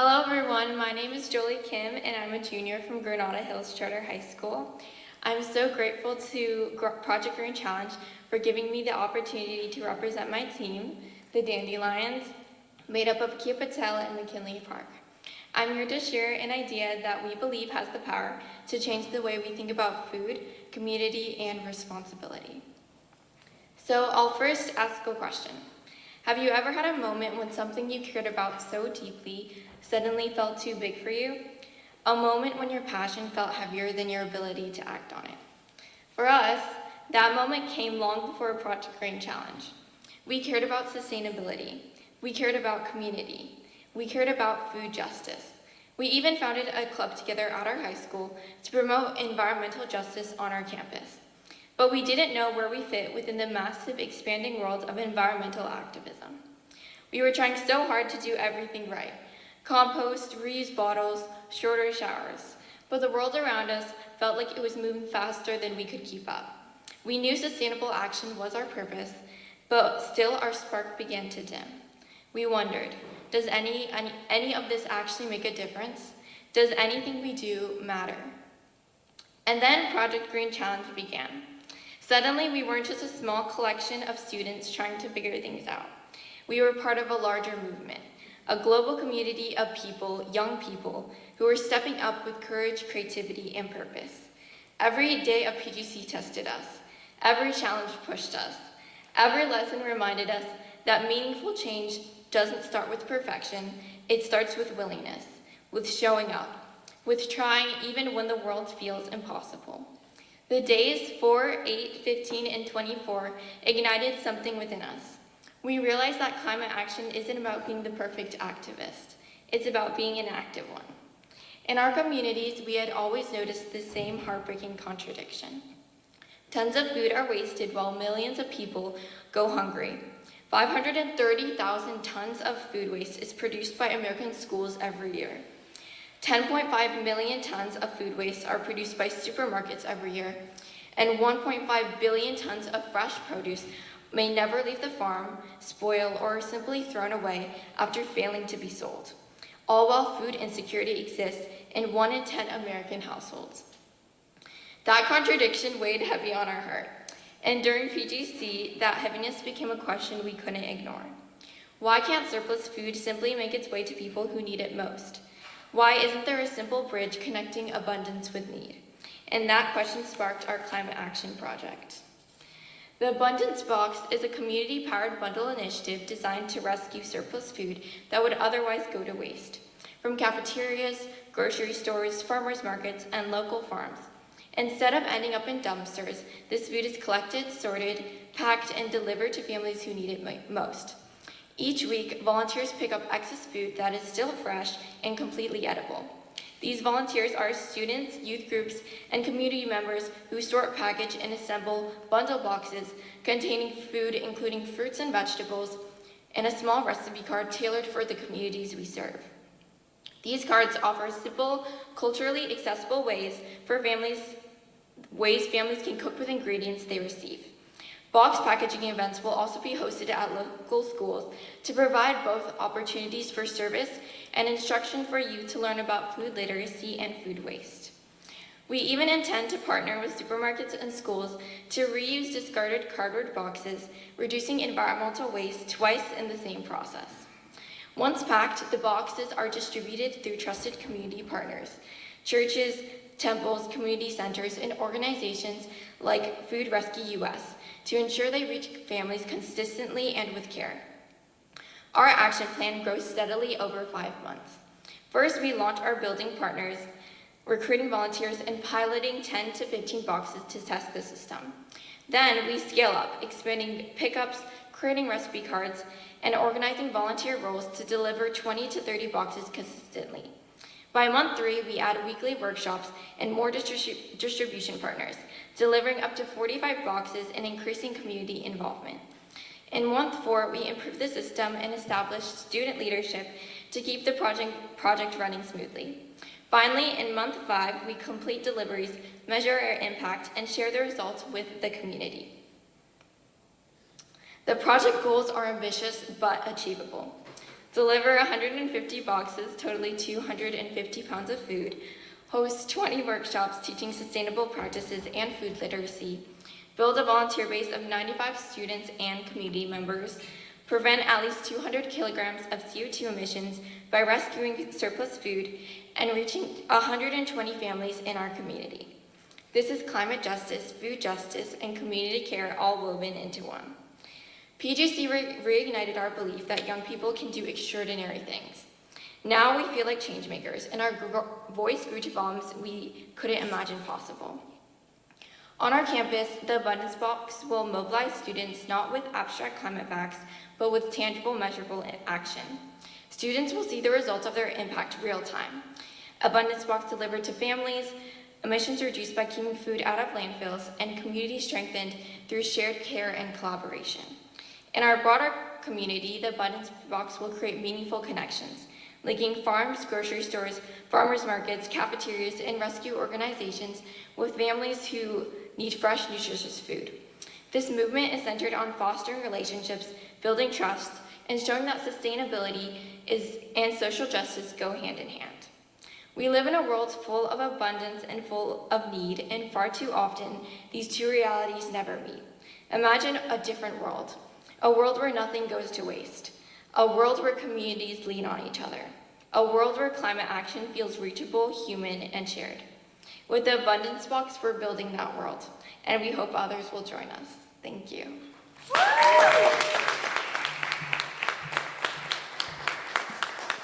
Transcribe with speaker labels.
Speaker 1: Hello everyone, my name is Jolie Kim and I'm a junior from Granada Hills Charter High School. I'm so grateful to Project Green Challenge for giving me the opportunity to represent my team, the Dandelions, made up of Kia Patel and McKinley Park. I'm here to share an idea that we believe has the power to change the way we think about food, community, and responsibility. So I'll first ask a question. Have you ever had a moment when something you cared about so deeply suddenly felt too big for you? A moment when your passion felt heavier than your ability to act on it. For us, that moment came long before Project Green Challenge. We cared about sustainability. We cared about community. We cared about food justice. We even founded a club together at our high school to promote environmental justice on our campus. But we didn't know where we fit within the massive expanding world of environmental activism. We were trying so hard to do everything right. Compost, reuse bottles, shorter showers. But the world around us felt like it was moving faster than we could keep up. We knew sustainable action was our purpose, but still our spark began to dim. We wondered, does any of this actually make a difference? Does anything we do matter? And then Project Green Challenge began. Suddenly, we weren't just a small collection of students trying to figure things out. We were part of a larger movement, a global community of people, young people, who were stepping up with courage, creativity, and purpose. Every day of PGC tested us. Every challenge pushed us. Every lesson reminded us that meaningful change doesn't start with perfection, it starts with willingness, with showing up, with trying even when the world feels impossible. The days 4, 8, 15, and 24 ignited something within us. We realized that climate action isn't about being the perfect activist. It's about being an active one. In our communities, we had always noticed the same heartbreaking contradiction. Tons of food are wasted while millions of people go hungry. 530,000 tons of food waste is produced by American schools every year. 10.5 million tons of food waste are produced by supermarkets every year, and 1.5 billion tons of fresh produce may never leave the farm, spoil, or are simply thrown away after failing to be sold, all while food insecurity exists in 1 in 10 American households. That contradiction weighed heavy on our heart, and during PGC, that heaviness became a question we couldn't ignore. Why can't surplus food simply make its way to people who need it most? Why isn't there a simple bridge connecting abundance with need? And that question sparked our climate action project. The Abundance Box is a community-powered bundle initiative designed to rescue surplus food that would otherwise go to waste, from cafeterias, grocery stores, farmers markets, and local farms. Instead of ending up in dumpsters, this food is collected, sorted, packed, and delivered to families who need it most. Each week, volunteers pick up excess food that is still fresh and completely edible. These volunteers are students, youth groups, and community members who sort, package, and assemble bundle boxes containing food including fruits and vegetables, and a small recipe card tailored for the communities we serve. These cards offer simple, culturally accessible ways families can cook with ingredients they receive. Box packaging events will also be hosted at local schools to provide both opportunities for service and instruction for youth to learn about food literacy and food waste. We even intend to partner with supermarkets and schools to reuse discarded cardboard boxes, reducing environmental waste twice in the same process. Once packed, the boxes are distributed through trusted community partners, churches, temples, community centers, and organizations like Food Rescue US, to ensure they reach families consistently and with care. Our action plan grows steadily over 5 months. First, we launch our building partners, recruiting volunteers, and piloting 10 to 15 boxes to test the system. Then we scale up, expanding pickups, creating recipe cards, and organizing volunteer roles to deliver 20 to 30 boxes consistently. By month 3, we add weekly workshops and more distribution partners, delivering up to 45 boxes and increasing community involvement. In month 4, we improve the system and establish student leadership to keep the project running smoothly. Finally, in month 5, we complete deliveries, measure our impact, and share the results with the community. The project goals are ambitious but achievable. deliver 150 boxes totaling 250 pounds of food, host 20 workshops teaching sustainable practices and food literacy, build a volunteer base of 95 students and community members, prevent at least 200 kilograms of CO2 emissions by rescuing surplus food, and reaching 120 families in our community. This is climate justice, food justice, and community care all woven into one. PGC reignited our belief that young people can do extraordinary things. Now we feel like change makers, and our voice grew to volumes we couldn't imagine possible. On our campus, the Abundance Box will mobilize students not with abstract climate facts, but with tangible, measurable action. Students will see the results of their impact real time. Abundance Box delivered to families, emissions reduced by keeping food out of landfills, and community strengthened through shared care and collaboration. In our broader community, the Abundance Box will create meaningful connections, linking farms, grocery stores, farmers markets, cafeterias, and rescue organizations with families who need fresh, nutritious food. This movement is centered on fostering relationships, building trust, and showing that sustainability and social justice go hand in hand. We live in a world full of abundance and full of need, and far too often, these two realities never meet. Imagine a different world, a world where nothing goes to waste, a world where communities lean on each other, a world where climate action feels reachable, human, and shared. With the Abundance Box, we're building that world, and we hope others will join us. Thank you.